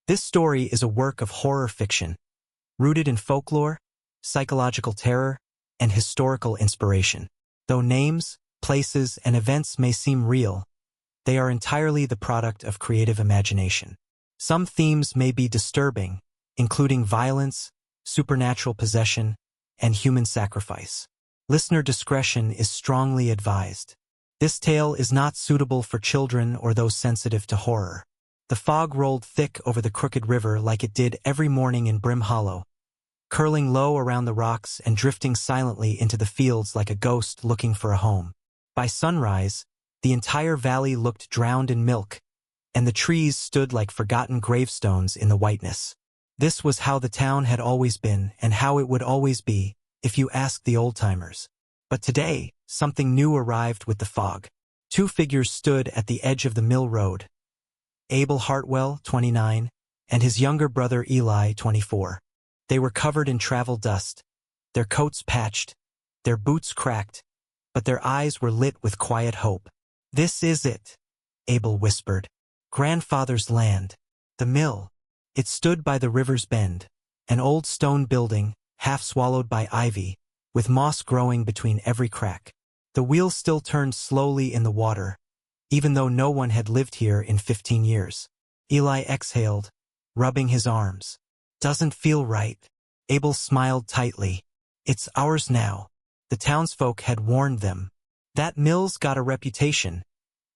This story is a work of horror fiction, rooted in folklore, psychological terror, and historical inspiration. Though names, places, and events may seem real, they are entirely the product of creative imagination. Some themes may be disturbing, including violence, supernatural possession, and human sacrifice. Listener discretion is strongly advised. This tale is not suitable for children or those sensitive to horror. The fog rolled thick over the crooked river like it did every morning in Brim Hollow, curling low around the rocks and drifting silently into the fields like a ghost looking for a home. By sunrise, the entire valley looked drowned in milk, and the trees stood like forgotten gravestones in the whiteness. This was how the town had always been and how it would always be, if you asked the old-timers. But today, something new arrived with the fog. Two figures stood at the edge of the mill road. Abel Hartwell, 29, and his younger brother Eli, 24. They were covered in travel dust, their coats patched, their boots cracked, but their eyes were lit with quiet hope. "This is it," Abel whispered. "Grandfather's land. The mill." It stood by the river's bend, an old stone building, half swallowed by ivy, with moss growing between every crack. The wheel still turned slowly in the water, even though no one had lived here in 15 years. Eli exhaled, rubbing his arms. "Doesn't feel right." Abel smiled tightly. "It's ours now." The townsfolk had warned them. "That mill's got a reputation,"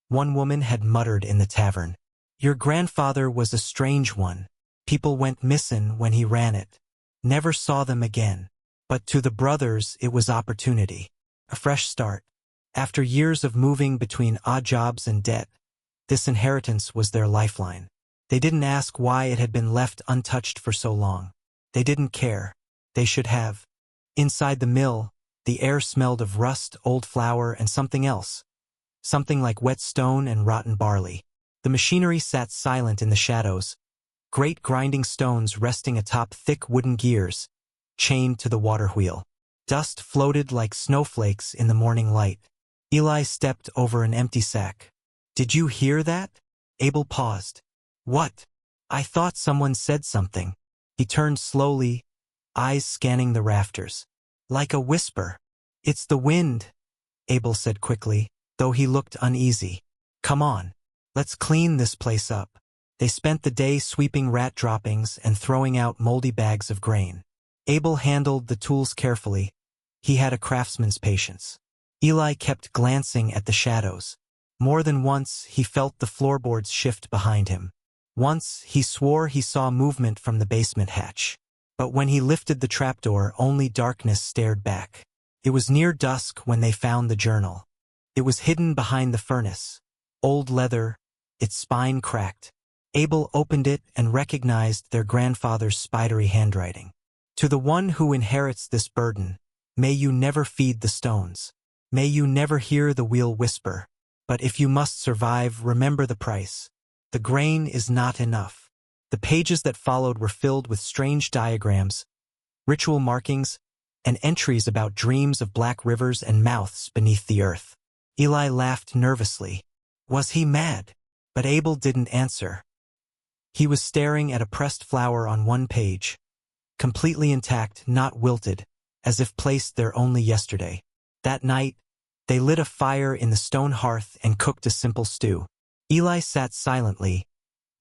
one woman had muttered in the tavern. "Your grandfather was a strange one. People went missing when he ran it. Never saw them again." But to the brothers it was opportunity. A fresh start. After years of moving between odd jobs and debt, this inheritance was their lifeline. They didn't ask why it had been left untouched for so long. They didn't care. They should have. Inside the mill, the air smelled of rust, old flour, and something else. Something like wet stone and rotten barley. The machinery sat silent in the shadows, great grinding stones resting atop thick wooden gears, chained to the water wheel. Dust floated like snowflakes in the morning light. Eli stepped over an empty sack. "Did you hear that?" Abel paused. "What?" "I thought someone said something." He turned slowly, eyes scanning the rafters. "Like a whisper." "It's the wind," Abel said quickly, though he looked uneasy. "Come on. Let's clean this place up." They spent the day sweeping rat droppings and throwing out moldy bags of grain. Abel handled the tools carefully. He had a craftsman's patience. Eli kept glancing at the shadows. More than once, he felt the floorboards shift behind him. Once, he swore he saw movement from the basement hatch. But when he lifted the trapdoor, only darkness stared back. It was near dusk when they found the journal. It was hidden behind the furnace. Old leather, its spine cracked. Abel opened it and recognized their grandfather's spidery handwriting. "To the one who inherits this burden, may you never feed the stones. May you never hear the wheel whisper. But if you must survive, remember the price. The grain is not enough." The pages that followed were filled with strange diagrams, ritual markings, and entries about dreams of black rivers and mouths beneath the earth. Eli laughed nervously. Was he mad? But Abel didn't answer. He was staring at a pressed flower on one page, completely intact, not wilted, as if placed there only yesterday. That night, they lit a fire in the stone hearth and cooked a simple stew. Eli sat silently,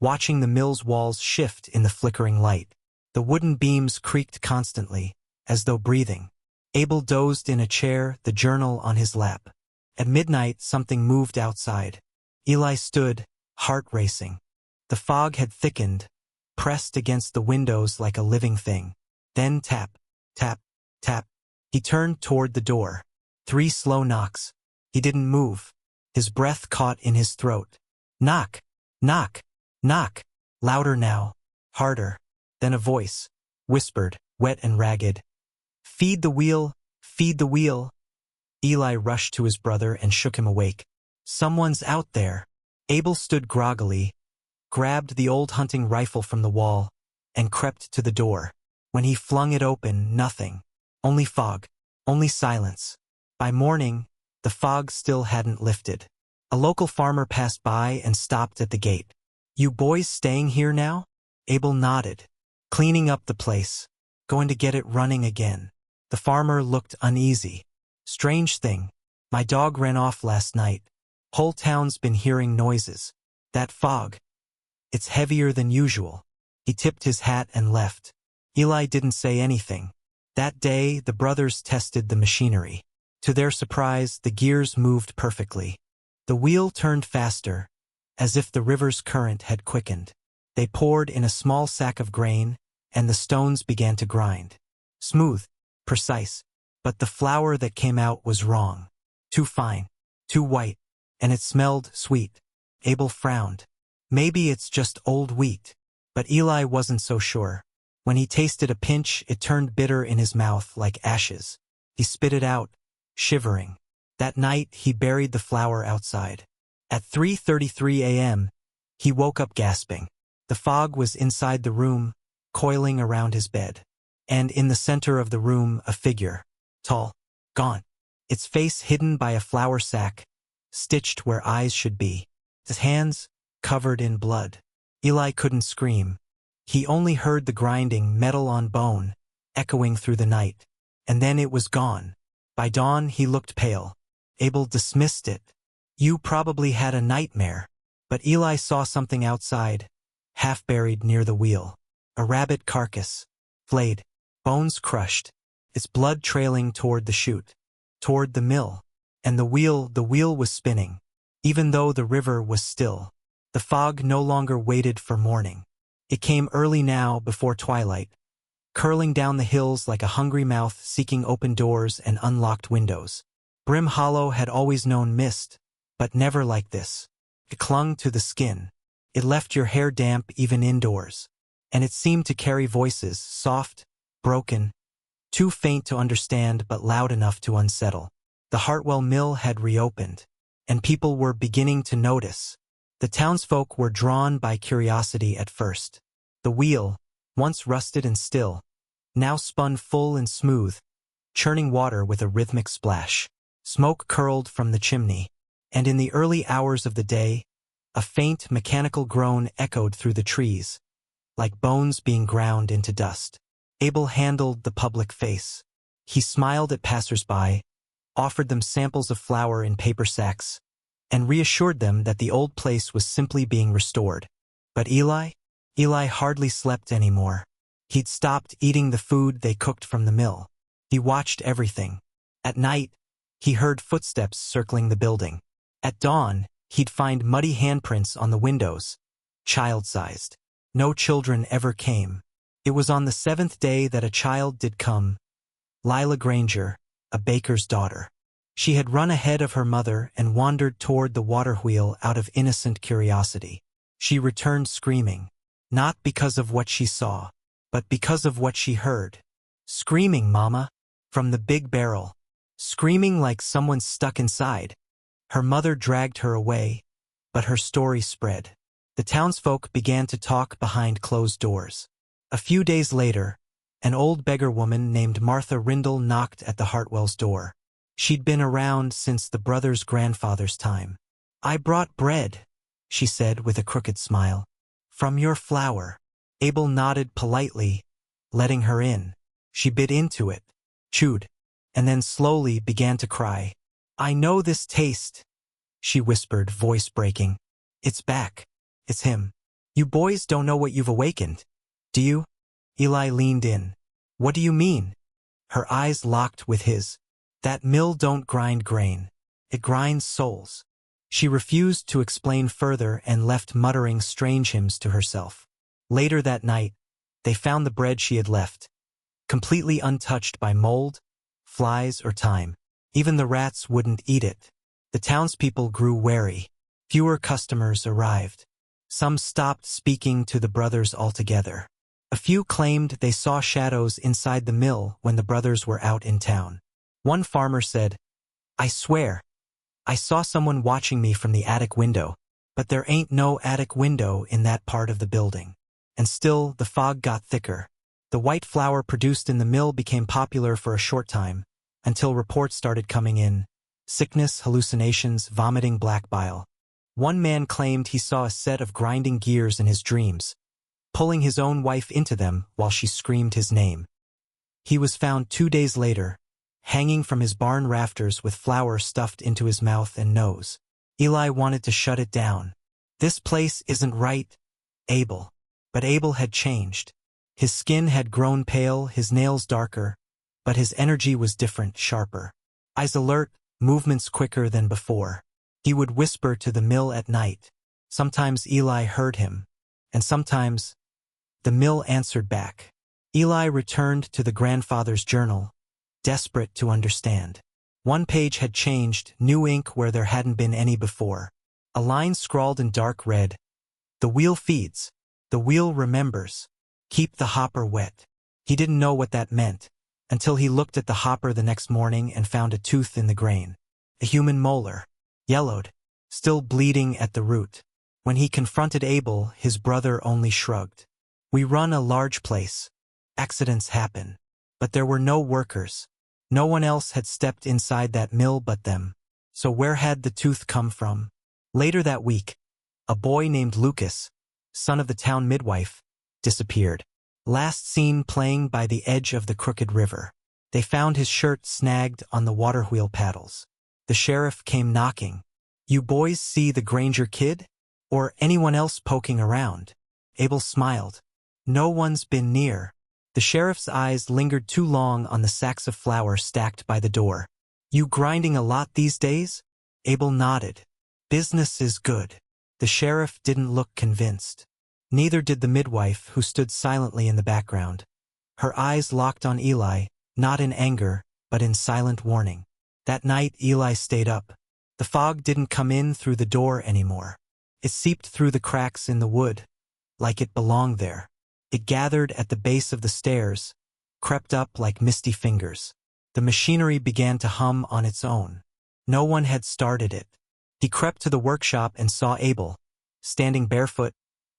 watching the mill's walls shift in the flickering light. The wooden beams creaked constantly, as though breathing. Abel dozed in a chair, the journal on his lap. At midnight, something moved outside. Eli stood, heart racing. The fog had thickened, pressed against the windows like a living thing. Then tap, tap, tap. He turned toward the door. 3 slow knocks. He didn't move. His breath caught in his throat. Knock, knock, knock. Louder now. Harder. Then a voice, whispered, wet and ragged. "Feed the wheel, feed the wheel." Eli rushed to his brother and shook him awake. "Someone's out there." Abel stood groggily, grabbed the old hunting rifle from the wall, and crept to the door. When he flung it open, nothing. Only fog. Only silence. By morning, the fog still hadn't lifted. A local farmer passed by and stopped at the gate. "You boys staying here now?" Abel nodded. Cleaning up the place. Going to get it running again. The farmer looked uneasy. Strange thing. My dog ran off last night. Whole town's been hearing noises. That fog. It's heavier than usual. He tipped his hat and left. Eli didn't say anything. That day, the brothers tested the machinery. To their surprise, the gears moved perfectly. The wheel turned faster, as if the river's current had quickened. They poured in a small sack of grain, and the stones began to grind. Smooth, precise, but the flour that came out was wrong. Too fine, too white, and it smelled sweet. Abel frowned. Maybe it's just old wheat. But Eli wasn't so sure. When he tasted a pinch, it turned bitter in his mouth like ashes. He spit it out, shivering. That night, he buried the flour outside. At 3:33 a.m., he woke up gasping. The fog was inside the room, coiling around his bed. And in the center of the room, a figure. Tall. Gaunt. Its face hidden by a flour sack, stitched where eyes should be. His hands covered in blood. Eli couldn't scream. He only heard the grinding metal on bone, echoing through the night. And then it was gone. By dawn, he looked pale. Abel dismissed it. You probably had a nightmare. But Eli saw something outside, half buried near the wheel. A rabbit carcass, flayed, bones crushed, its blood trailing toward the chute, toward the mill. And the wheel was spinning, even though the river was still. The fog no longer waited for morning. It came early now before twilight, curling down the hills like a hungry mouth seeking open doors and unlocked windows. Brim Hollow had always known mist, but never like this. It clung to the skin. It left your hair damp even indoors. And it seemed to carry voices, soft, broken, too faint to understand but loud enough to unsettle. The Hartwell mill had reopened, and people were beginning to notice. The townsfolk were drawn by curiosity at first. The wheel, once rusted and still, now spun full and smooth, churning water with a rhythmic splash. Smoke curled from the chimney, and in the early hours of the day, a faint mechanical groan echoed through the trees, like bones being ground into dust. Abel handled the public face. He smiled at passers-by, offered them samples of flour in paper sacks, and reassured them that the old place was simply being restored. But Eli hardly slept anymore. He'd stopped eating the food they cooked from the mill. He watched everything. At night, he heard footsteps circling the building. At dawn, he'd find muddy handprints on the windows, child-sized. No children ever came. It was on the 7th day that a child did come. Lila Granger, a baker's daughter. She had run ahead of her mother and wandered toward the water wheel out of innocent curiosity. She returned screaming, not because of what she saw, but because of what she heard. Screaming, Mama, from the big barrel. Screaming like someone stuck inside. Her mother dragged her away, but her story spread. The townsfolk began to talk behind closed doors. A few days later, an old beggar woman named Martha Rindle knocked at the Hartwell's door. She'd been around since the brothers' grandfather's time. I brought bread, she said with a crooked smile. From your flour. Abel nodded politely, letting her in. She bit into it, chewed, and then slowly began to cry. I know this taste, she whispered, voice breaking. It's back. It's him. You boys don't know what you've awakened, do you? Eli leaned in. What do you mean? Her eyes locked with his. That mill don't grind grain. It grinds souls. She refused to explain further and left muttering strange hymns to herself. Later that night, they found the bread she had left, completely untouched by mold, flies, or time. Even the rats wouldn't eat it. The townspeople grew wary. Fewer customers arrived. Some stopped speaking to the brothers altogether. A few claimed they saw shadows inside the mill when the brothers were out in town. One farmer said, I swear, I saw someone watching me from the attic window, but there ain't no attic window in that part of the building. And still, the fog got thicker. The white flour produced in the mill became popular for a short time, until reports started coming in. Sickness, hallucinations, vomiting black bile. One man claimed he saw a set of grinding gears in his dreams, pulling his own wife into them while she screamed his name. He was found 2 days later, hanging from his barn rafters with flour stuffed into his mouth and nose. Eli wanted to shut it down. "This place isn't right, Abel." But Abel had changed. His skin had grown pale, his nails darker, but his energy was different, sharper. Eyes alert, movements quicker than before. He would whisper to the mill at night. Sometimes Eli heard him, and sometimes the mill answered back. Eli returned to the grandfather's journal, desperate to understand. One page had changed, new ink where there hadn't been any before. A line scrawled in dark red. "The wheel feeds. The wheel remembers. Keep the hopper wet." He didn't know what that meant, until he looked at the hopper the next morning and found a tooth in the grain. A human molar. Yellowed. Still bleeding at the root. When he confronted Abel, his brother only shrugged. "We run a large place. Accidents happen." But there were no workers. No one else had stepped inside that mill but them. So where had the tooth come from? Later that week, a boy named Lucas, son of the town midwife, disappeared. Last seen playing by the edge of the crooked river. They found his shirt snagged on the water wheel paddles. The sheriff came knocking. "You boys see the Granger kid? Or anyone else poking around?" Abel smiled. "No one's been near." The sheriff's eyes lingered too long on the sacks of flour stacked by the door. "You grinding a lot these days?" Abel nodded. "Business is good." The sheriff didn't look convinced. Neither did the midwife, who stood silently in the background. Her eyes locked on Eli, not in anger, but in silent warning. That night Eli stayed up. The fog didn't come in through the door anymore. It seeped through the cracks in the wood, like it belonged there. It gathered at the base of the stairs, crept up like misty fingers. The machinery began to hum on its own. No one had started it. He crept to the workshop and saw Abel, standing barefoot,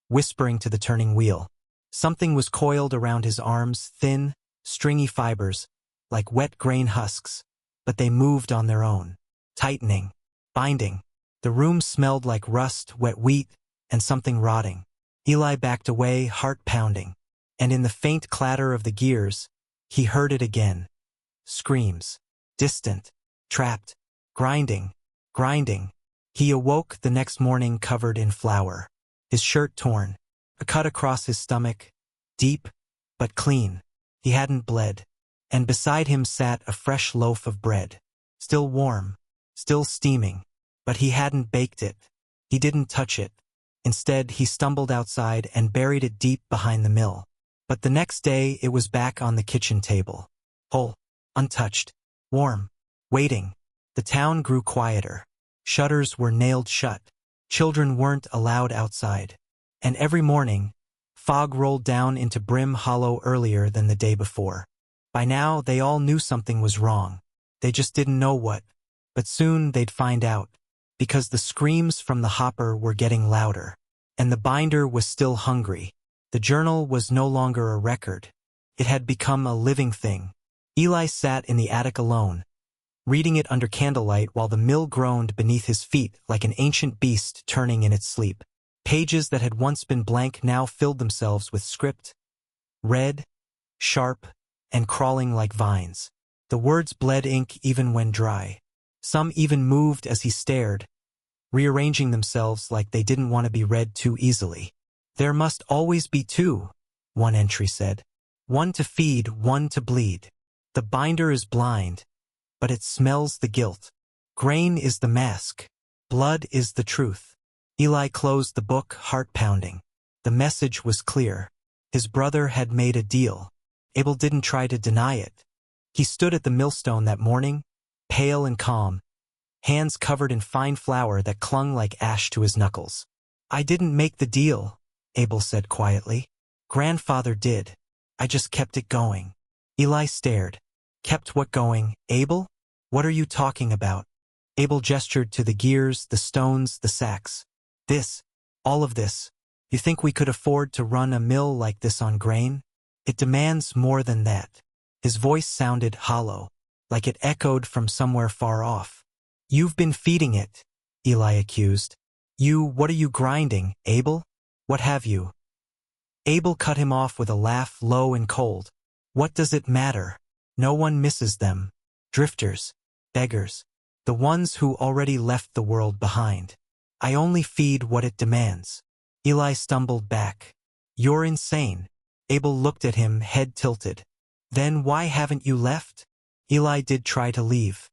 whispering to the turning wheel. Something was coiled around his arms, thin, stringy fibers, like wet grain husks, but they moved on their own, tightening, binding. The room smelled like rust, wet wheat, and something rotting. Eli backed away, heart pounding, and in the faint clatter of the gears, he heard it again. Screams. Distant. Trapped. Grinding. Grinding. He awoke the next morning covered in flour. His shirt torn. A cut across his stomach. Deep, but clean. He hadn't bled. And beside him sat a fresh loaf of bread. Still warm. Still steaming. But he hadn't baked it. He didn't touch it. Instead, he stumbled outside and buried it deep behind the mill. But the next day, it was back on the kitchen table. Whole. Untouched. Warm. Waiting. The town grew quieter. Shutters were nailed shut. Children weren't allowed outside. And every morning, fog rolled down into Brim Hollow earlier than the day before. By now, they all knew something was wrong. They just didn't know what. But soon they'd find out. Because the screams from the hopper were getting louder. And the binder was still hungry. The journal was no longer a record. It had become a living thing. Eli sat in the attic alone, reading it under candlelight while the mill groaned beneath his feet like an ancient beast turning in its sleep. Pages that had once been blank now filled themselves with script, red, sharp, and crawling like vines. The words bled ink even when dry. Some even moved as he stared, rearranging themselves like they didn't want to be read too easily. "There must always be two," one entry said. "One to feed, one to bleed. The binder is blind, but it smells the guilt. Grain is the mask. Blood is the truth." Eli closed the book, heart pounding. The message was clear. His brother had made a deal. Abel didn't try to deny it. He stood at the millstone that morning, pale and calm, hands covered in fine flour that clung like ash to his knuckles. "I didn't make the deal," Abel said quietly. "Grandfather did. I just kept it going." Eli stared. "Kept what going, Abel? What are you talking about?" Abel gestured to the gears, the stones, the sacks. "This, all of this. You think we could afford to run a mill like this on grain? It demands more than that." His voice sounded hollow, like it echoed from somewhere far off. "You've been feeding it," Eli accused. What are you grinding, Abel? What have you?" Abel cut him off with a laugh low and cold. What does it matter? No one misses them. Drifters. Beggars. The ones who already left the world behind. I only feed what it demands. Eli stumbled back. You're insane. Abel looked at him, head tilted. Then why haven't you left? Eli did try to leave.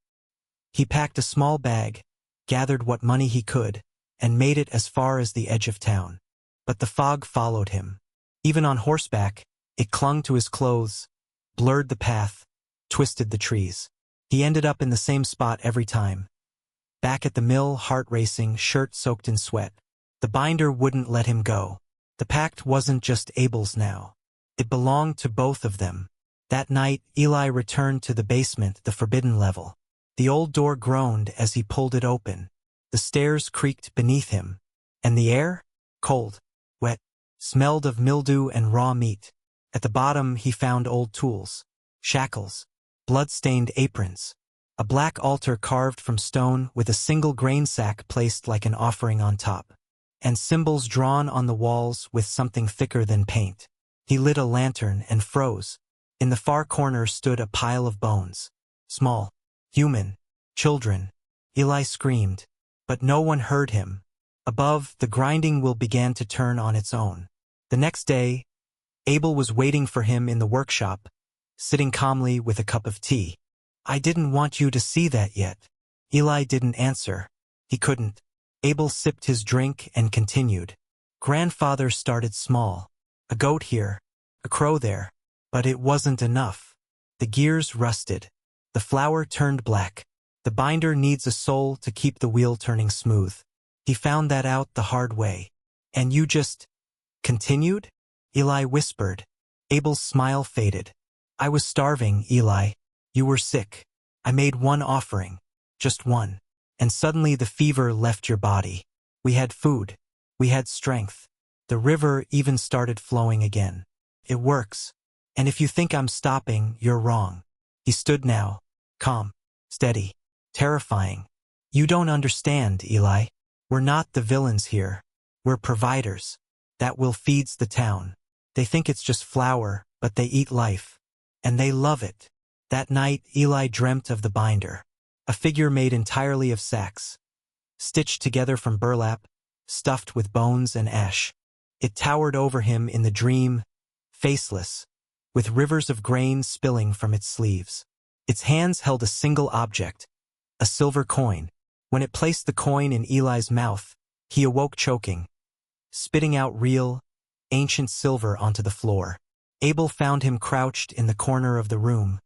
He packed a small bag, gathered what money he could, and made it as far as the edge of town. But the fog followed him. Even on horseback, it clung to his clothes, blurred the path, twisted the trees. He ended up in the same spot every time. Back at the mill, heart racing, shirt soaked in sweat. The binder wouldn't let him go. The pact wasn't just Abel's now. It belonged to both of them. That night, Eli returned to the basement, the forbidden level. The old door groaned as he pulled it open. The stairs creaked beneath him. And the air? Cold, wet, smelled of mildew and raw meat. At the bottom he found old tools, shackles, blood-stained aprons, a black altar carved from stone with a single grain sack placed like an offering on top, and symbols drawn on the walls with something thicker than paint. He lit a lantern and froze. In the far corner stood a pile of bones. Small, human, children. Eli screamed, but no one heard him. Above, the grinding wheel began to turn on its own. The next day, Abel was waiting for him in the workshop, sitting calmly with a cup of tea. I didn't want you to see that yet. Eli didn't answer. He couldn't. Abel sipped his drink and continued. Grandfather started small. A goat here, a crow there. But it wasn't enough. The gears rusted. The flour turned black. The binder needs a soul to keep the wheel turning smooth. He found that out the hard way. And you just continued? Eli whispered. Abel's smile faded. I was starving, Eli. You were sick. I made one offering. Just one. And suddenly the fever left your body. We had food. We had strength. The river even started flowing again. It works. And if you think I'm stopping, you're wrong. He stood now, calm, steady, terrifying. You don't understand, Eli. We're not the villains here. We're providers. That will feeds the town. They think it's just flour, but they eat life. And they love it. That night, Eli dreamt of the binder. A figure made entirely of sacks, stitched together from burlap, stuffed with bones and ash. It towered over him in the dream, faceless, with rivers of grain spilling from its sleeves. Its hands held a single object, a silver coin. When it placed the coin in Eli's mouth, he awoke choking, spitting out real, ancient silver onto the floor. Abel found him crouched in the corner of the room,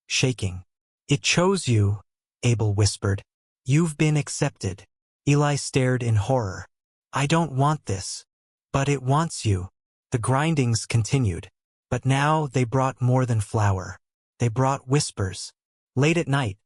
shaking. It chose you, Abel whispered. You've been accepted. Eli stared in horror. I don't want this. But it wants you. The grindings continued. But now they brought more than flour. They brought whispers. Late at night,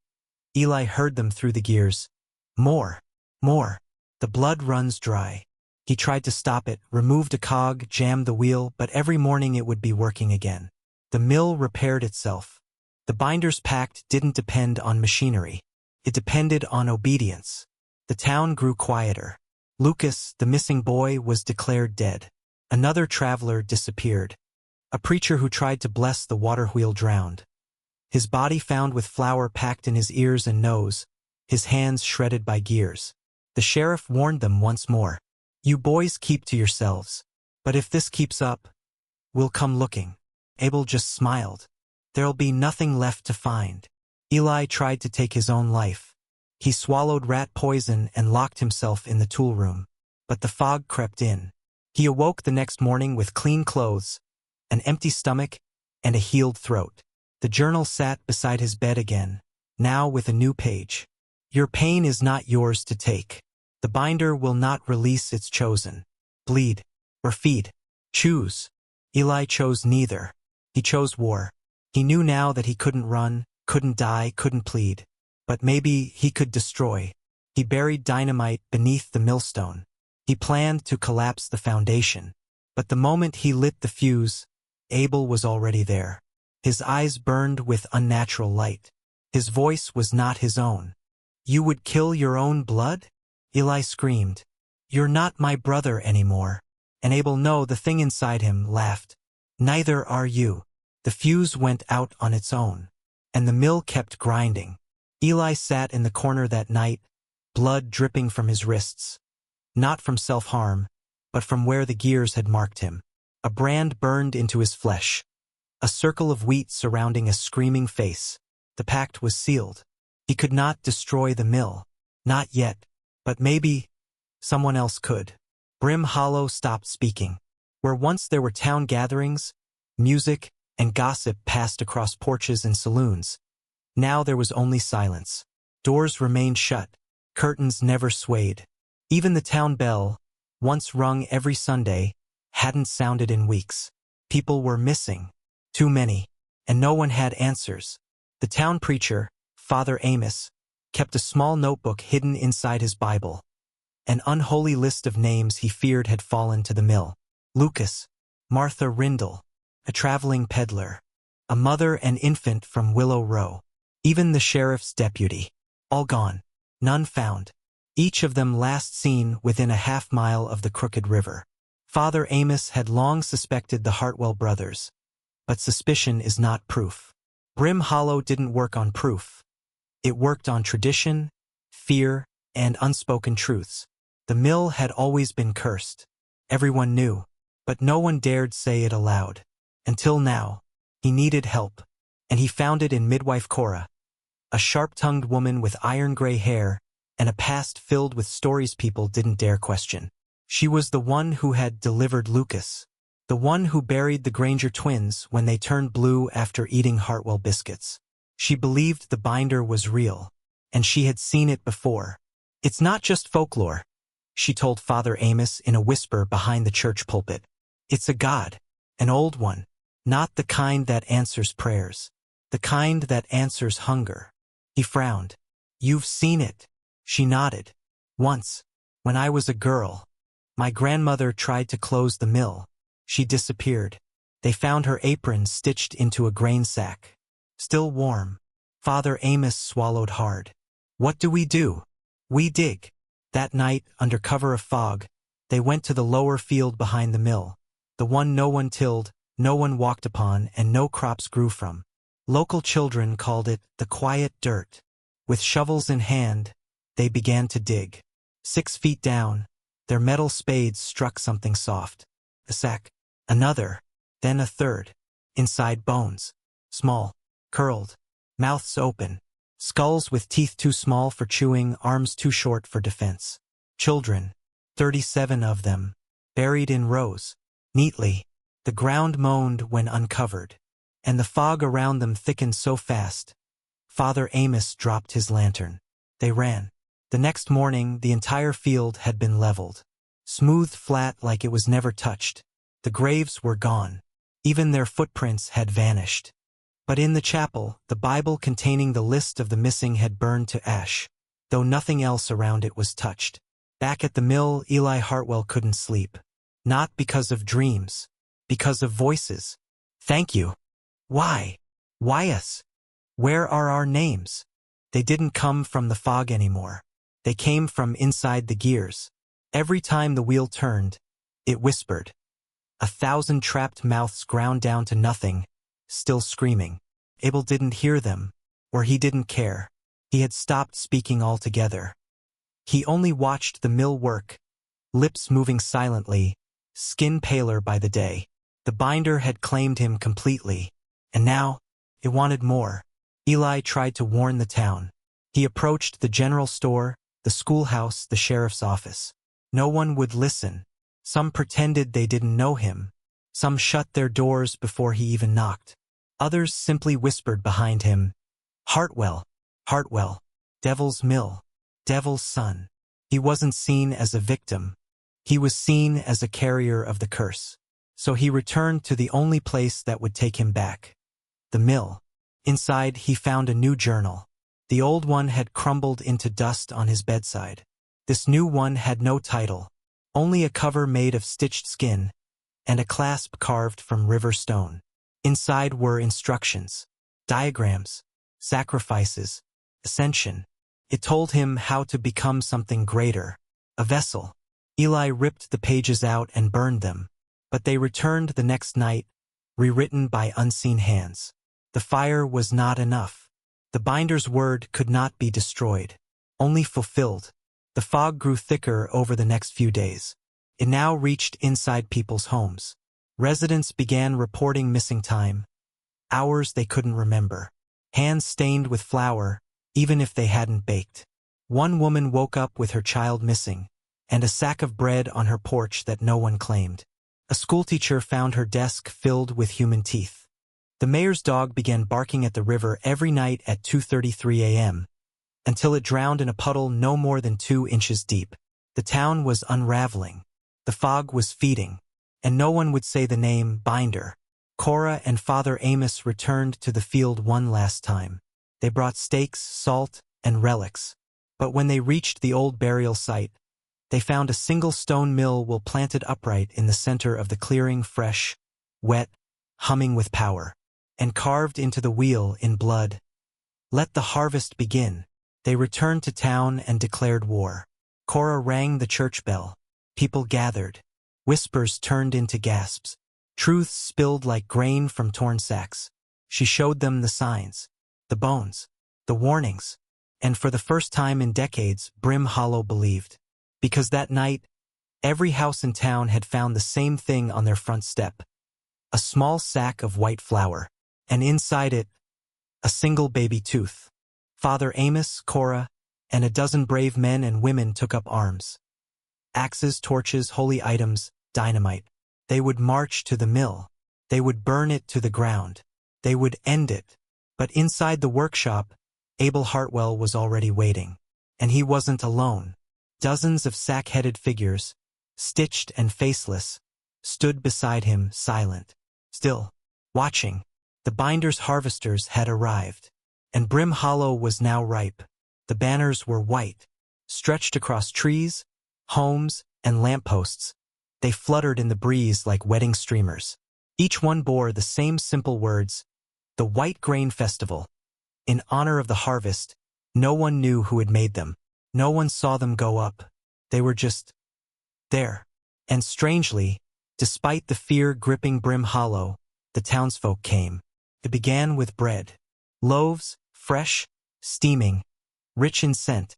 Eli heard them through the gears. More. More. The blood runs dry. He tried to stop it, removed a cog, jammed the wheel, but every morning it would be working again. The mill repaired itself. The binder's pact didn't depend on machinery. It depended on obedience. The town grew quieter. Lucas, the missing boy, was declared dead. Another traveler disappeared. A preacher who tried to bless the water wheel drowned. His body found with flour packed in his ears and nose, his hands shredded by gears. The sheriff warned them once more. You boys keep to yourselves. But if this keeps up, we'll come looking. Abel just smiled. There'll be nothing left to find. Eli tried to take his own life. He swallowed rat poison and locked himself in the tool room. But the fog crept in. He awoke the next morning with clean clothes, an empty stomach, and a healed throat. The journal sat beside his bed again, now with a new page. Your pain is not yours to take. The binder will not release its chosen. Bleed or feed. Choose. Eli chose neither. He chose war. He knew now that he couldn't run, couldn't die, couldn't plead. But maybe he could destroy. He buried dynamite beneath the millstone. He planned to collapse the foundation. But the moment he lit the fuse, Abel was already there. His eyes burned with unnatural light. His voice was not his own. You would kill your own blood? Eli screamed. You're not my brother anymore. And Abel, no, the thing inside him, laughed. Neither are you. The fuse went out on its own. And the mill kept grinding. Eli sat in the corner that night, blood dripping from his wrists. Not from self-harm, but from where the gears had marked him. A brand burned into his flesh. A circle of wheat surrounding a screaming face. The pact was sealed. He could not destroy the mill. Not yet. But maybe someone else could. Brim Hollow stopped speaking. Where once there were town gatherings, music, and gossip passed across porches and saloons. Now there was only silence. Doors remained shut. Curtains never swayed. Even the town bell, once rung every Sunday, hadn't sounded in weeks. People were missing. Too many. And no one had answers. The town preacher, Father Amos, kept a small notebook hidden inside his Bible. An unholy list of names he feared had fallen to the mill. Lucas, Martha Rindle, a traveling peddler, a mother and infant from Willow Row, even the sheriff's deputy. All gone. None found. Each of them last seen within a half-mile of the Crooked River. Father Amos had long suspected the Hartwell brothers. But suspicion is not proof. Brim Hollow didn't work on proof. It worked on tradition, fear, and unspoken truths. The mill had always been cursed. Everyone knew, but no one dared say it aloud. Until now, he needed help, and he found it in midwife Cora, a sharp-tongued woman with iron-gray hair and a past filled with stories people didn't dare question. She was the one who had delivered Lucas, the one who buried the Granger twins when they turned blue after eating Hartwell biscuits. She believed the binder was real, and she had seen it before. It's not just folklore, she told Father Amos in a whisper behind the church pulpit. It's a god, an old one, not the kind that answers prayers, the kind that answers hunger. He frowned. You've seen it. She nodded. Once, when I was a girl, my grandmother tried to close the mill. She disappeared. They found her apron stitched into a grain sack. Still warm. Father Amos swallowed hard. What do? We dig. That night, under cover of fog, they went to the lower field behind the mill, the one no one tilled, no one walked upon, and no crops grew from. Local children called it the quiet dirt. With shovels in hand, they began to dig. 6 feet down, their metal spades struck something soft. A sack. Another. Then a third. Inside bones. Small. Curled. Mouths open. Skulls with teeth too small for chewing, arms too short for defense. Children. 37 of them. Buried in rows. Neatly. The ground moaned when uncovered. And the fog around them thickened so fast. Father Amos dropped his lantern. They ran. The next morning, the entire field had been leveled. Smooth flat like it was never touched. The graves were gone. Even their footprints had vanished. But in the chapel, the Bible containing the list of the missing had burned to ash, though nothing else around it was touched. Back at the mill, Eli Hartwell couldn't sleep. Not because of dreams. Because of voices. Thank you. Why? Why us? Where are our names? They didn't come from the fog anymore. They came from inside the gears. Every time the wheel turned, it whispered. 1,000 trapped mouths ground down to nothing, still screaming. Abel didn't hear them, or he didn't care. He had stopped speaking altogether. He only watched the mill work, lips moving silently, skin paler by the day. The binder had claimed him completely, and now, it wanted more. Eli tried to warn the town. He approached the general store, the schoolhouse, the sheriff's office. No one would listen. Some pretended they didn't know him. Some shut their doors before he even knocked. Others simply whispered behind him, Hartwell, Hartwell, Devil's Mill, Devil's Son. He wasn't seen as a victim. He was seen as a carrier of the curse. So he returned to the only place that would take him back. The mill. Inside, he found a new journal. The old one had crumbled into dust on his bedside. This new one had no title, only a cover made of stitched skin, and a clasp carved from river stone. Inside were instructions, diagrams, sacrifices, ascension. It told him how to become something greater, a vessel, Eli ripped the pages out and burned them, but they returned the next night, rewritten by unseen hands. The fire was not enough. The binder's word could not be destroyed, only fulfilled. The fog grew thicker over the next few days. It now reached inside people's homes. Residents began reporting missing time, hours they couldn't remember, hands stained with flour, even if they hadn't baked. One woman woke up with her child missing, and a sack of bread on her porch that no one claimed. A schoolteacher found her desk filled with human teeth. The mayor's dog began barking at the river every night at 2:33 a.m., until it drowned in a puddle no more than 2 inches deep. The town was unraveling. The fog was feeding, and no one would say the name Binder. Cora and Father Amos returned to the field one last time. They brought stakes, salt, and relics. But when they reached the old burial site, they found a single stone mill well planted upright in the center of the clearing, fresh, wet, humming with power, and carved into the wheel in blood. Let the harvest begin. They returned to town and declared war. Cora rang the church bell. People gathered. Whispers turned into gasps. Truths spilled like grain from torn sacks. She showed them the signs, the bones, the warnings. And for the first time in decades, Brim Hollow believed. Because that night, every house in town had found the same thing on their front step. A small sack of white flour, and inside it, a single baby tooth. Father Amos, Cora, and a dozen brave men and women took up arms. Axes, torches, holy items, dynamite. They would march to the mill. They would burn it to the ground. They would end it. But inside the workshop, Abel Hartwell was already waiting. And he wasn't alone. Dozens of sack-headed figures, stitched and faceless, stood beside him, silent, still, watching. The binder's harvesters had arrived, and Brim Hollow was now ripe. The banners were white, stretched across trees, homes, and lampposts. They fluttered in the breeze like wedding streamers. Each one bore the same simple words, the White Grain Festival. In honor of the harvest, no one knew who had made them. No one saw them go up. They were just there. And strangely, despite the fear gripping Brim Hollow, the townsfolk came. It began with bread. Loaves, fresh, steaming, rich in scent,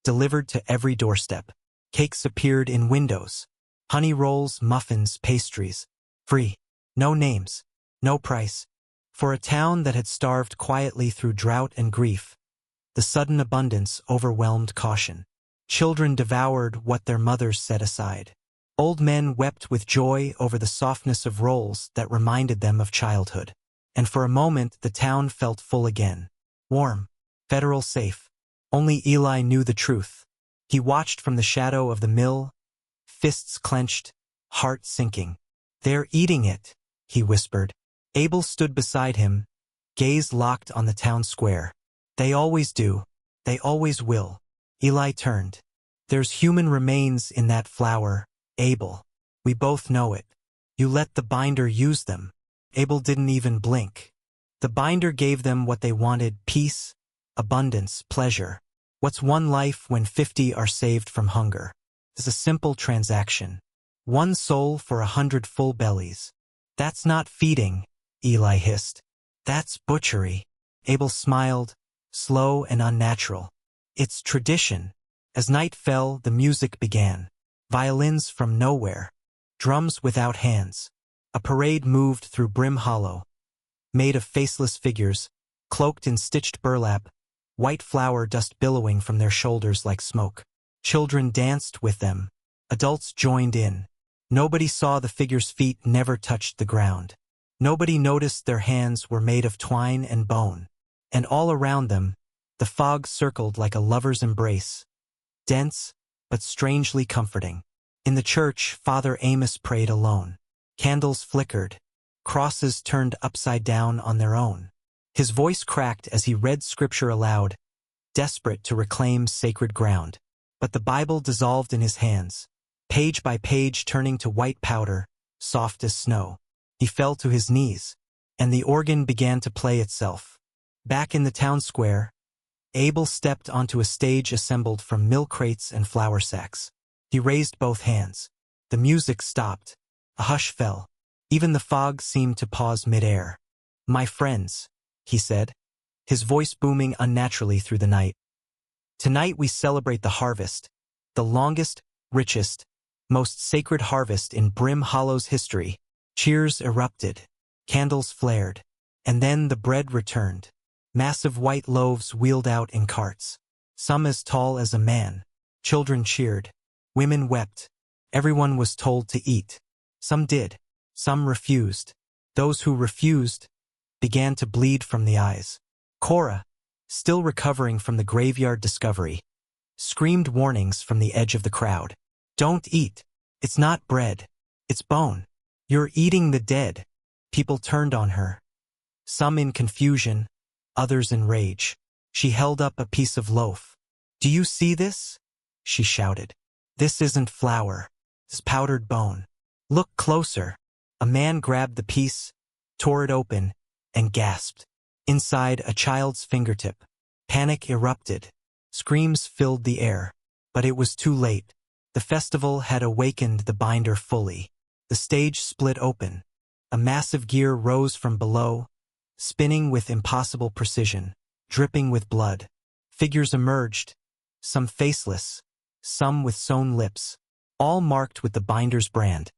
delivered to every doorstep. Cakes appeared in windows. Honey rolls, muffins, pastries. Free. No names. No price. For a town that had starved quietly through drought and grief, the sudden abundance overwhelmed caution. Children devoured what their mothers set aside. Old men wept with joy over the softness of rolls that reminded them of childhood. And for a moment the town felt full again. Warm. Federal safe. Only Eli knew the truth. He watched from the shadow of the mill, fists clenched, heart sinking. "They're eating it," he whispered. Abel stood beside him, gaze locked on the town square. "They always do. They always will." Eli turned. "There's human remains in that flour, Abel. We both know it. You let the binder use them." Abel didn't even blink. The binder gave them what they wanted: peace, abundance, pleasure. What's one life when 50 are saved from hunger? It's a simple transaction. One soul for 100 full bellies. "That's not feeding," Eli hissed. "That's butchery." Abel smiled, slow and unnatural. "It's tradition." As night fell, the music began. Violins from nowhere. Drums without hands. A parade moved through Brim Hollow, made of faceless figures, cloaked in stitched burlap, white flour dust billowing from their shoulders like smoke. Children danced with them. Adults joined in. Nobody saw the figures' feet never touched the ground. Nobody noticed their hands were made of twine and bone. And all around them, the fog circled like a lover's embrace, dense but strangely comforting. In the church, Father Amos prayed alone. Candles flickered. Crosses turned upside down on their own. His voice cracked as he read scripture aloud, desperate to reclaim sacred ground. But the Bible dissolved in his hands, page by page turning to white powder, soft as snow. He fell to his knees, and the organ began to play itself. Back in the town square, Abel stepped onto a stage assembled from milk crates and flour sacks. He raised both hands. The music stopped. A hush fell. Even the fog seemed to pause mid-air. "My friends," he said, his voice booming unnaturally through the night. "Tonight we celebrate the harvest, the longest, richest, most sacred harvest in Brim Hollow's history." Cheers erupted. Candles flared. And then the bread returned. Massive white loaves wheeled out in carts. Some as tall as a man. Children cheered. Women wept. Everyone was told to eat. Some did. Some refused. Those who refused began to bleed from the eyes. Cora, still recovering from the graveyard discovery, screamed warnings from the edge of the crowd. "Don't eat. It's not bread. It's bone. You're eating the dead." People turned on her. Some in confusion, others in rage. She held up a piece of loaf. "Do you see this?" she shouted. "This isn't flour. It's powdered bone. Look closer." A man grabbed the piece, tore it open, and gasped. Inside, a child's fingertip. Panic erupted. Screams filled the air. But it was too late. The festival had awakened the binder fully. The stage split open. A massive gear rose from below, spinning with impossible precision, dripping with blood. Figures emerged, some faceless, some with sewn lips, all marked with the binder's brand.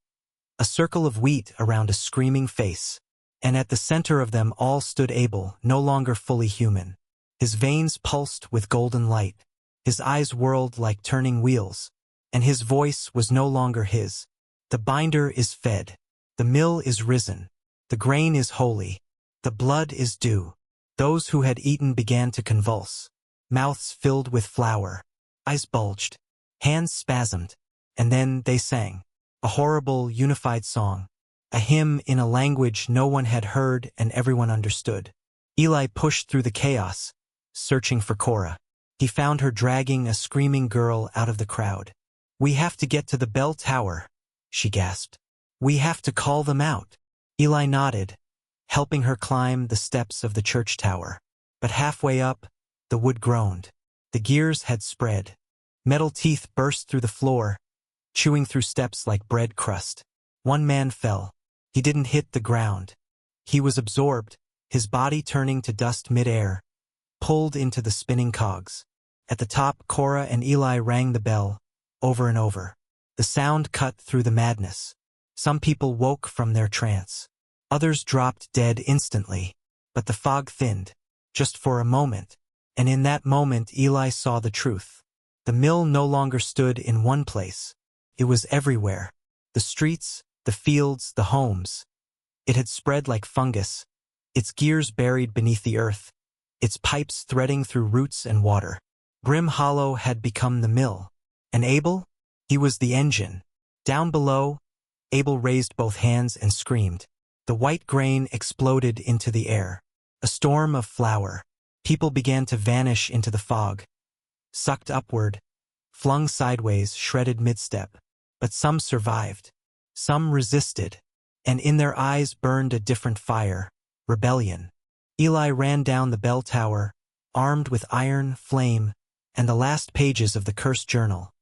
A circle of wheat around a screaming face, and at the center of them all stood Abel, no longer fully human. His veins pulsed with golden light, his eyes whirled like turning wheels, and his voice was no longer his. "The binder is fed. The mill is risen. The grain is holy. The blood is due." Those who had eaten began to convulse. Mouths filled with flour. Eyes bulged. Hands spasmed. And then they sang. A horrible, unified song. A hymn in a language no one had heard and everyone understood. Eli pushed through the chaos, searching for Cora. He found her dragging a screaming girl out of the crowd. "We have to get to the bell tower," she gasped. "We have to call them out." Eli nodded, helping her climb the steps of the church tower. But halfway up, the wood groaned. The gears had spread. Metal teeth burst through the floor, chewing through steps like bread crust. One man fell. He didn't hit the ground. He was absorbed, his body turning to dust mid-air, pulled into the spinning cogs. At the top, Cora and Eli rang the bell, over and over. The sound cut through the madness. Some people woke from their trance. Others dropped dead instantly. But the fog thinned, just for a moment. And in that moment, Eli saw the truth. The mill no longer stood in one place. It was everywhere. The streets, the fields, the homes. It had spread like fungus, its gears buried beneath the earth, its pipes threading through roots and water. Brim Hollow had become the mill. And Abel? He was the engine. Down below, Abel raised both hands and screamed. The white grain exploded into the air. A storm of flour. People began to vanish into the fog. Sucked upward, flung sideways, shredded mid-step. But some survived. Some resisted. And in their eyes burned a different fire. Rebellion. Eli ran down the bell tower, armed with iron, flame, and the last pages of the cursed journal,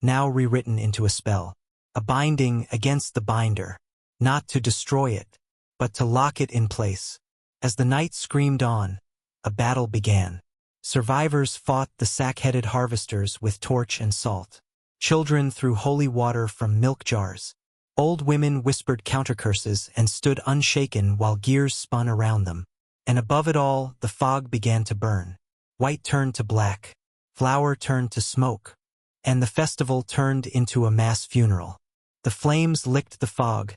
now rewritten into a spell. A binding against the binder. Not to destroy it, but to lock it in place. As the night screamed on, a battle began. Survivors fought the sack-headed harvesters with torch and salt. Children threw holy water from milk jars. Old women whispered countercurses and stood unshaken while gears spun around them. And above it all, the fog began to burn. White turned to black. Flour turned to smoke. And the festival turned into a mass funeral. The flames licked the fog,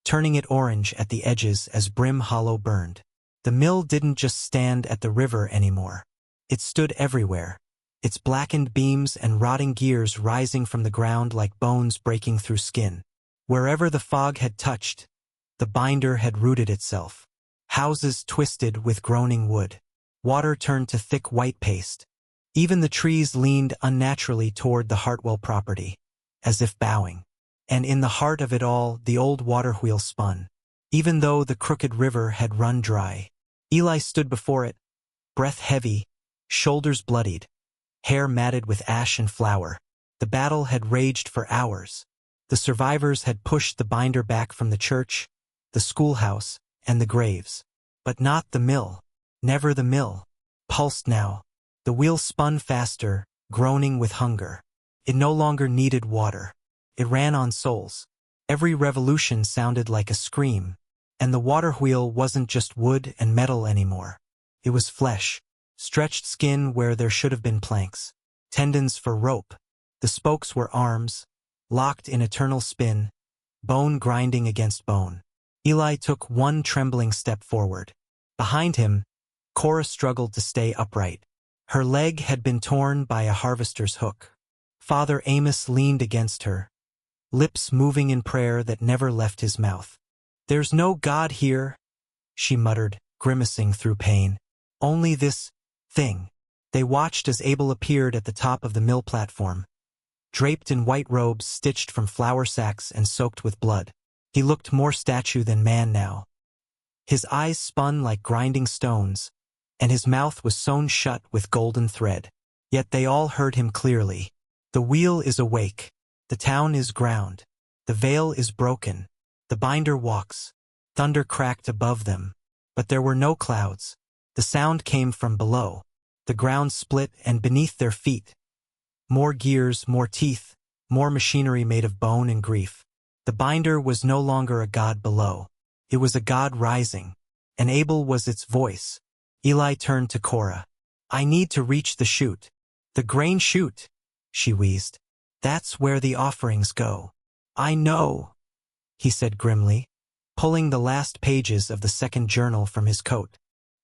turning it orange at the edges as Brim Hollow burned. The mill didn't just stand at the river anymore. It stood everywhere, its blackened beams and rotting gears rising from the ground like bones breaking through skin. Wherever the fog had touched, the binder had rooted itself. Houses twisted with groaning wood. Water turned to thick white paste. Even the trees leaned unnaturally toward the Hartwell property, as if bowing. And in the heart of it all, the old water wheel spun, even though the crooked river had run dry. Eli stood before it, breath heavy, shoulders bloodied, hair matted with ash and flour. The battle had raged for hours. The survivors had pushed the binder back from the church, the schoolhouse, and the graves. But not the mill. Never the mill. Pulsed now. The wheel spun faster, groaning with hunger. It no longer needed water. It ran on souls. Every revolution sounded like a scream, and the water wheel wasn't just wood and metal anymore. It was flesh, stretched skin where there should have been planks, tendons for rope. The spokes were arms, locked in eternal spin, bone grinding against bone. Eli took one trembling step forward. Behind him, Cora struggled to stay upright. Her leg had been torn by a harvester's hook. Father Amos leaned against her, lips moving in prayer that never left his mouth. "There's no God here," she muttered, grimacing through pain. "Only this thing." They watched as Abel appeared at the top of the mill platform, draped in white robes stitched from flour sacks and soaked with blood. He looked more statue than man now. His eyes spun like grinding stones, and his mouth was sewn shut with golden thread. Yet they all heard him clearly. "The wheel is awake. The town is ground. The veil is broken. The binder walks." Thunder cracked above them, but there were no clouds. The sound came from below. The ground split, and beneath their feet, more gears, more teeth, more machinery made of bone and grief. The binder was no longer a god below. It was a god rising, and Abel was its voice. Eli turned to Cora. "I need to reach the chute." "The grain chute," she wheezed. "That's where the offerings go." "I know," he said grimly, pulling the last pages of the second journal from his coat.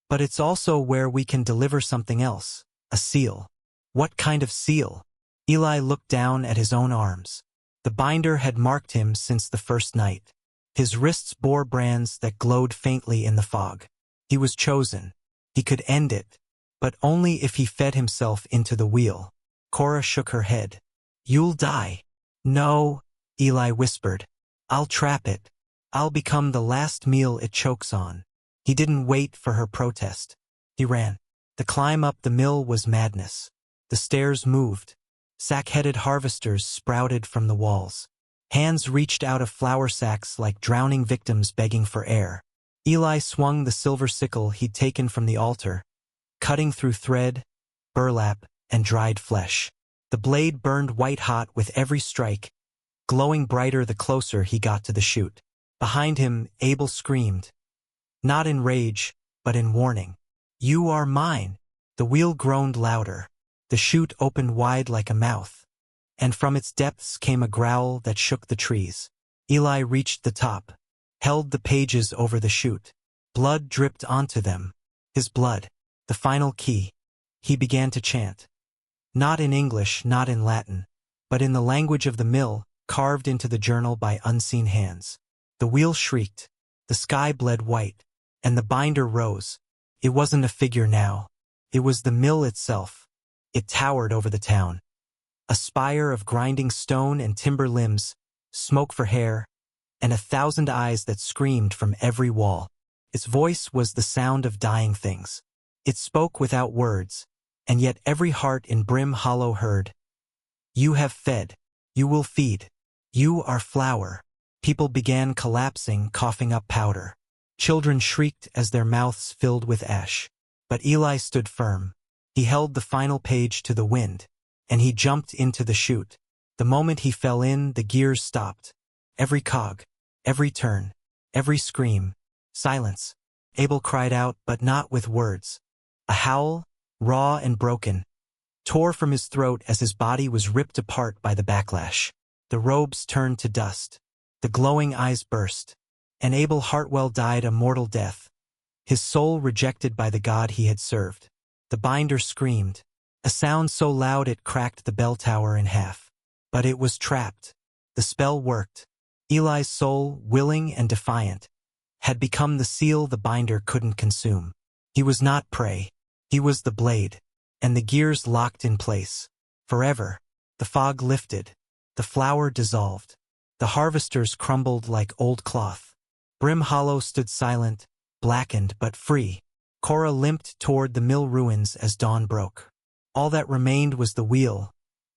"But it's also where we can deliver something else, a seal." "What kind of seal?" Eli looked down at his own arms. The binder had marked him since the first night. His wrists bore brands that glowed faintly in the fog. He was chosen. He could end it, but only if he fed himself into the wheel. Cora shook her head. "You'll die." "No," Eli whispered. "I'll trap it. I'll become the last meal it chokes on." He didn't wait for her protest. He ran. The climb up the mill was madness. The stairs moved. Sack-headed harvesters sprouted from the walls. Hands reached out of flour sacks like drowning victims begging for air. Eli swung the silver sickle he'd taken from the altar, cutting through thread, burlap, and dried flesh. The blade burned white-hot with every strike, glowing brighter the closer he got to the chute. Behind him, Abel screamed, not in rage, but in warning. "You are mine." The wheel groaned louder. The chute opened wide like a mouth, and from its depths came a growl that shook the trees. Eli reached the top, held the pages over the chute. Blood dripped onto them. His blood, the final key. He began to chant. Not in English, not in Latin, but in the language of the mill, carved into the journal by unseen hands. The wheel shrieked. The sky bled white, and the binder rose. It wasn't a figure now. It was the mill itself. It towered over the town. A spire of grinding stone and timber limbs, smoke for hair, and 1,000 eyes that screamed from every wall. Its voice was the sound of dying things. It spoke without words, and yet every heart in Brim Hollow heard. "You have fed. You will feed. You are flour." People began collapsing, coughing up powder. Children shrieked as their mouths filled with ash. But Eli stood firm. He held the final page to the wind, and he jumped into the chute. The moment he fell in, the gears stopped. Every cog, every turn, every scream. Silence. Abel cried out, but not with words. A howl, raw and broken, tore from his throat as his body was ripped apart by the backlash. The robes turned to dust. The glowing eyes burst. And Abel Hartwell died a mortal death, his soul rejected by the God he had served. The binder screamed, a sound so loud it cracked the bell tower in half. But it was trapped. The spell worked. Eli's soul, willing and defiant, had become the seal the binder couldn't consume. He was not prey. He was the blade, and the gears locked in place. Forever. The fog lifted. The flour dissolved. The harvesters crumbled like old cloth. Brim Hollow stood silent, blackened but free. Cora limped toward the mill ruins as dawn broke. All that remained was the wheel,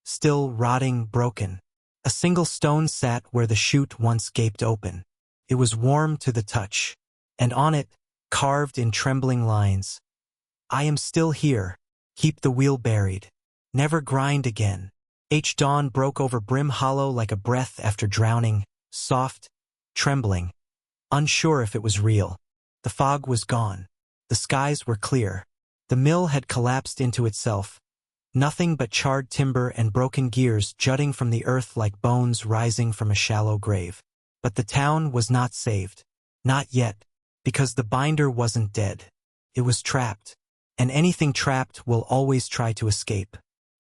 still rotting, broken. A single stone sat where the chute once gaped open. It was warm to the touch, and on it, carved in trembling lines, "I am still here. Keep the wheel buried. Never grind again." Dawn broke over Brim Hollow like a breath after drowning, soft, trembling, unsure if it was real. The fog was gone. The skies were clear. The mill had collapsed into itself. Nothing but charred timber and broken gears jutting from the earth like bones rising from a shallow grave. But the town was not saved. Not yet, because the binder wasn't dead. It was trapped, and anything trapped will always try to escape.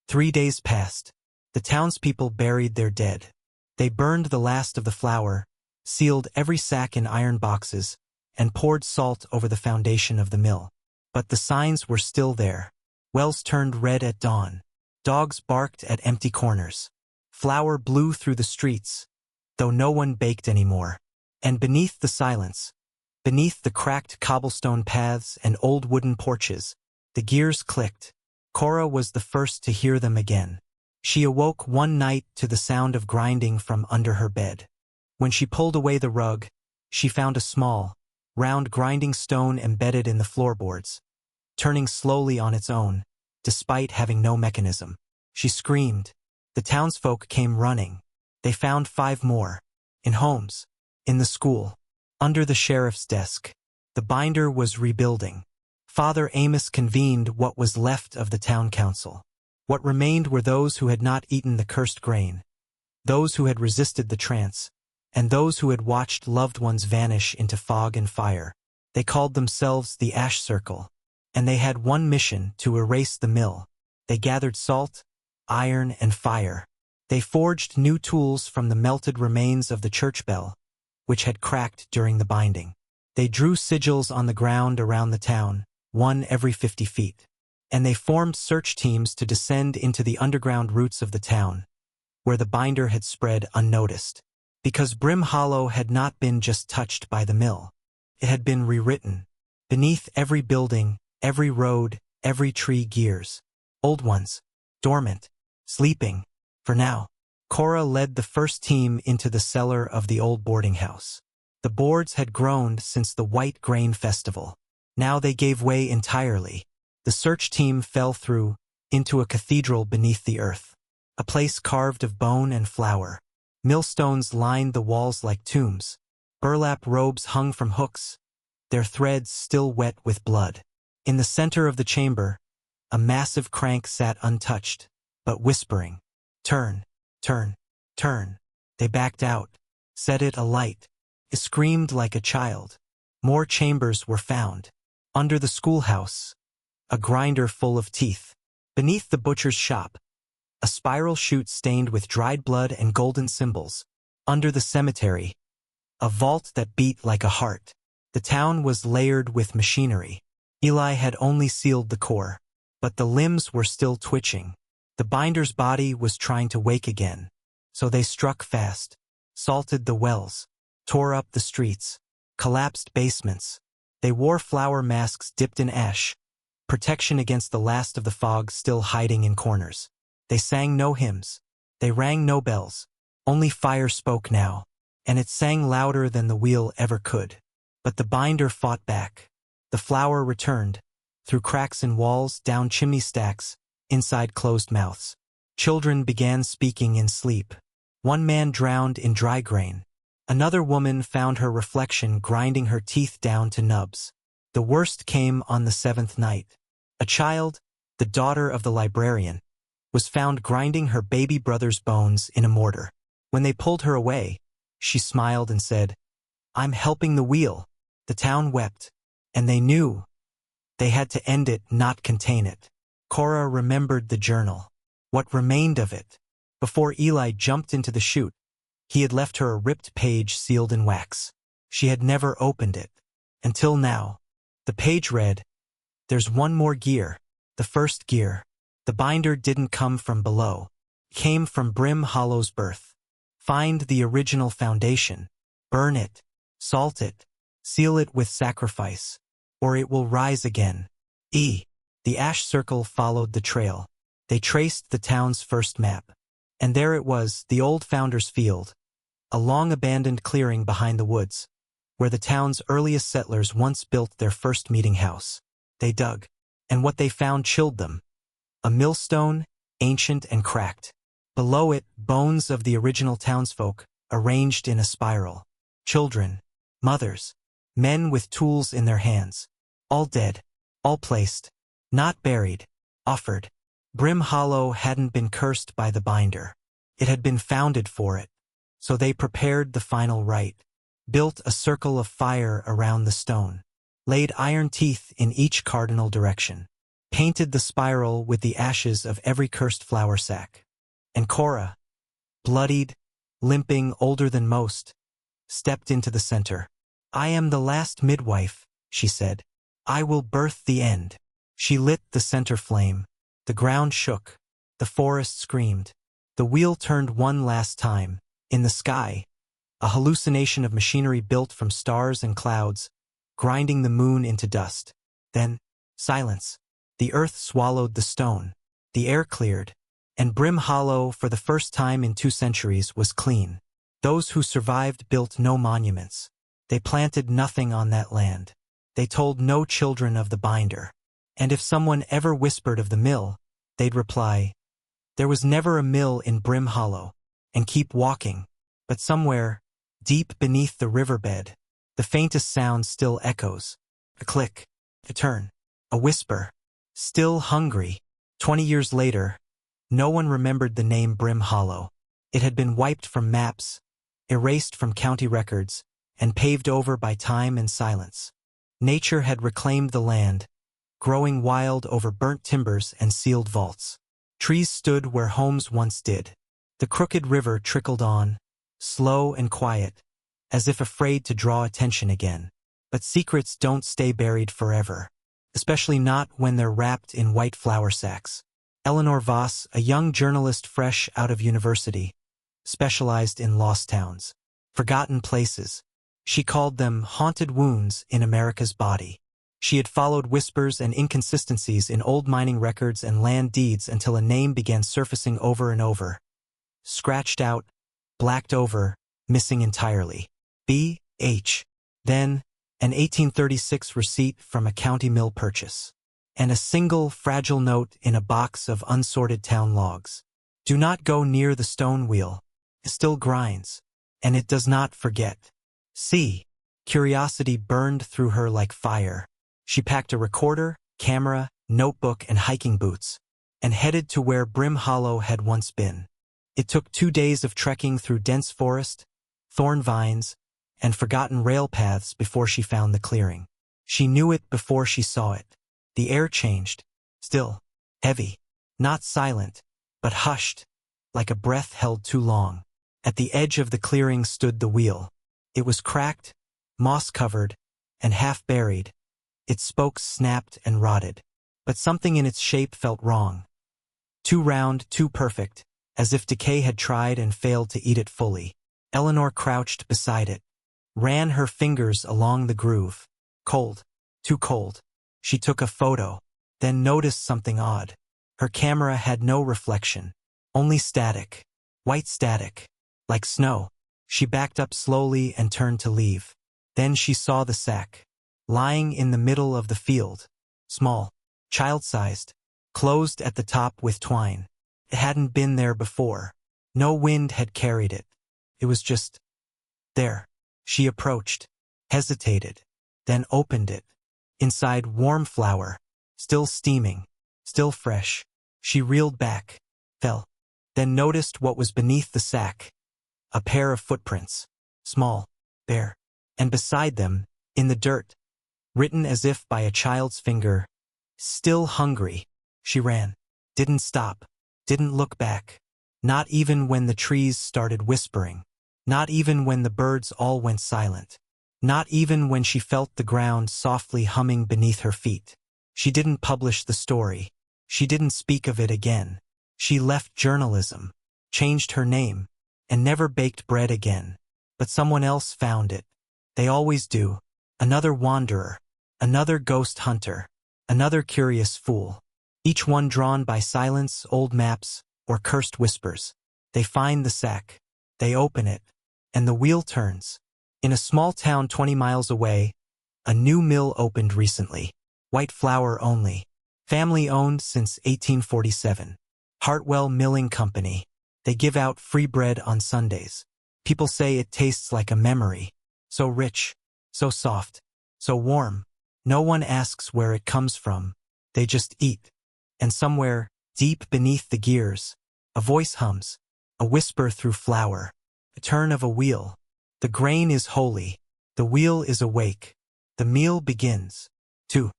3 days passed. The townspeople buried their dead. They burned the last of the flour, sealed every sack in iron boxes, and poured salt over the foundation of the mill. But the signs were still there. Wells turned red at dawn. Dogs barked at empty corners. Flour blew through the streets, though no one baked anymore. And beneath the silence, beneath the cracked cobblestone paths and old wooden porches, the gears clicked. Cora was the first to hear them again. She awoke one night to the sound of grinding from under her bed. When she pulled away the rug, she found a small, round grinding stone embedded in the floorboards, turning slowly on its own, despite having no mechanism. She screamed. The townsfolk came running. They found 5 more. In homes, in the school, under the sheriff's desk. The binder was rebuilding. Father Amos convened what was left of the town council. What remained were those who had not eaten the cursed grain, those who had resisted the trance, and those who had watched loved ones vanish into fog and fire. They called themselves the Ash Circle, and they had one mission: to erase the mill. They gathered salt, iron, and fire. They forged new tools from the melted remains of the church bell, which had cracked during the binding. They drew sigils on the ground around the town, one every 50 feet. And they formed search teams to descend into the underground roots of the town, where the binder had spread unnoticed. Because Brim Hollow had not been just touched by the mill. It had been rewritten. Beneath every building, every road, every tree, gears. Old ones, dormant, sleeping. For now, Cora led the first team into the cellar of the old boarding house. The boards had groaned since the White Grain Festival. Now they gave way entirely. The search team fell through, into a cathedral beneath the earth. A place carved of bone and flour. Millstones lined the walls like tombs. Burlap robes hung from hooks, their threads still wet with blood. In the center of the chamber, a massive crank sat untouched, but whispering, "Turn, turn, turn." They backed out, set it alight. It screamed like a child. More chambers were found. Under the schoolhouse, a grinder full of teeth. Beneath the butcher's shop, a spiral chute stained with dried blood and golden symbols. Under the cemetery, a vault that beat like a heart. The town was layered with machinery. Eli had only sealed the core, but the limbs were still twitching. The binder's body was trying to wake again. So they struck fast, salted the wells, tore up the streets, collapsed basements. They wore flour masks dipped in ash, protection against the last of the fog still hiding in corners. They sang no hymns. They rang no bells. Only fire spoke now, and it sang louder than the wheel ever could. But the binder fought back. The flour returned, through cracks in walls, down chimney stacks, inside closed mouths. Children began speaking in sleep. One man drowned in dry grain. Another woman found her reflection grinding her teeth down to nubs. The worst came on the 7th night. A child, the daughter of the librarian, was found grinding her baby brother's bones in a mortar. When they pulled her away, she smiled and said, "I'm helping the wheel." The town wept, and they knew they had to end it, not contain it. Cora remembered the journal. What remained of it? Before Eli jumped into the chute, he had left her a ripped page sealed in wax. She had never opened it. Until now. The page read, "There's one more gear, the first gear. The binder didn't come from below. It came from Brim Hollow's birth. Find the original foundation. Burn it. Salt it. Seal it with sacrifice. Or it will rise again." The Ash Circle followed the trail. They traced the town's first map. And there it was, the old founder's field, a long-abandoned clearing behind the woods, where the town's earliest settlers once built their first meeting house. They dug, and what they found chilled them. A millstone, ancient and cracked. Below it, bones of the original townsfolk, arranged in a spiral. Children, mothers, men with tools in their hands. All dead, all placed, not buried, offered. Brim Hollow hadn't been cursed by the binder. It had been founded for it. So they prepared the final rite, built a circle of fire around the stone, laid iron teeth in each cardinal direction, painted the spiral with the ashes of every cursed flour sack. And Cora, bloodied, limping, older than most, stepped into the center. "I am the last midwife," she said. "I will birth the end." She lit the center flame. The ground shook. The forest screamed. The wheel turned one last time. In the sky, a hallucination of machinery built from stars and clouds, grinding the moon into dust. Then, silence. The earth swallowed the stone. The air cleared. And Brim Hollow, for the first time in 2 centuries, was clean. Those who survived built no monuments. They planted nothing on that land. They told no children of the binder. And if someone ever whispered of the mill, they'd reply, "There was never a mill in Brim Hollow," and keep walking. But somewhere, deep beneath the riverbed, the faintest sound still echoes. A click, a turn, a whisper. Still hungry. 20 years later, no one remembered the name Brim Hollow. It had been wiped from maps, erased from county records, and paved over by time and silence. Nature had reclaimed the land, growing wild over burnt timbers and sealed vaults. Trees stood where homes once did. The crooked river trickled on, slow and quiet, as if afraid to draw attention again. But secrets don't stay buried forever, especially not when they're wrapped in white flour sacks. Eleanor Voss, a young journalist fresh out of university, specialized in lost towns, forgotten places. She called them haunted wounds in America's body. She had followed whispers and inconsistencies in old mining records and land deeds until a name began surfacing over and over. Scratched out, blacked over, missing entirely. B.H. Then, an 1836 receipt from a county mill purchase. And a single, fragile note in a box of unsorted town logs. "Do not go near the stone wheel. It still grinds, and it does not forget." See, curiosity burned through her like fire. She packed a recorder, camera, notebook, and hiking boots, and headed to where Brim Hollow had once been. It took 2 days of trekking through dense forest, thorn vines, and forgotten rail paths before she found the clearing. She knew it before she saw it. The air changed, still, heavy, not silent, but hushed, like a breath held too long. At the edge of the clearing stood the wheel. It was cracked, moss-covered, and half-buried. Its spokes snapped and rotted, but something in its shape felt wrong. Too round, too perfect, as if decay had tried and failed to eat it fully. Eleanor crouched beside it, ran her fingers along the groove. Cold, too cold. She took a photo, then noticed something odd. Her camera had no reflection, only static, white static, like snow. She backed up slowly and turned to leave. Then she saw the sack, lying in the middle of the field, small, child-sized, closed at the top with twine. It hadn't been there before. No wind had carried it. It was just there. She approached, hesitated, then opened it. Inside, warm flour, still steaming, still fresh. She reeled back, fell, then noticed what was beneath the sack. A pair of footprints, small, bare, and beside them, in the dirt, written as if by a child's finger, "Still hungry." She ran, didn't stop, didn't look back, not even when the trees started whispering, not even when the birds all went silent, not even when she felt the ground softly humming beneath her feet. She didn't publish the story. She didn't speak of it again. She left journalism, changed her name, and never baked bread again. But someone else found it. They always do. Another wanderer, another ghost hunter, another curious fool. Each one drawn by silence, old maps, or cursed whispers. They find the sack. They open it. And the wheel turns. In a small town 20 miles away, a new mill opened recently. White flour only. Family-owned since 1847. Hartwell Milling Company. They give out free bread on Sundays. People say it tastes like a memory. So rich, so soft, so warm. No one asks where it comes from. They just eat. And somewhere, deep beneath the gears, a voice hums, a whisper through flour, a turn of a wheel. The grain is holy. The wheel is awake. The meal begins. 2.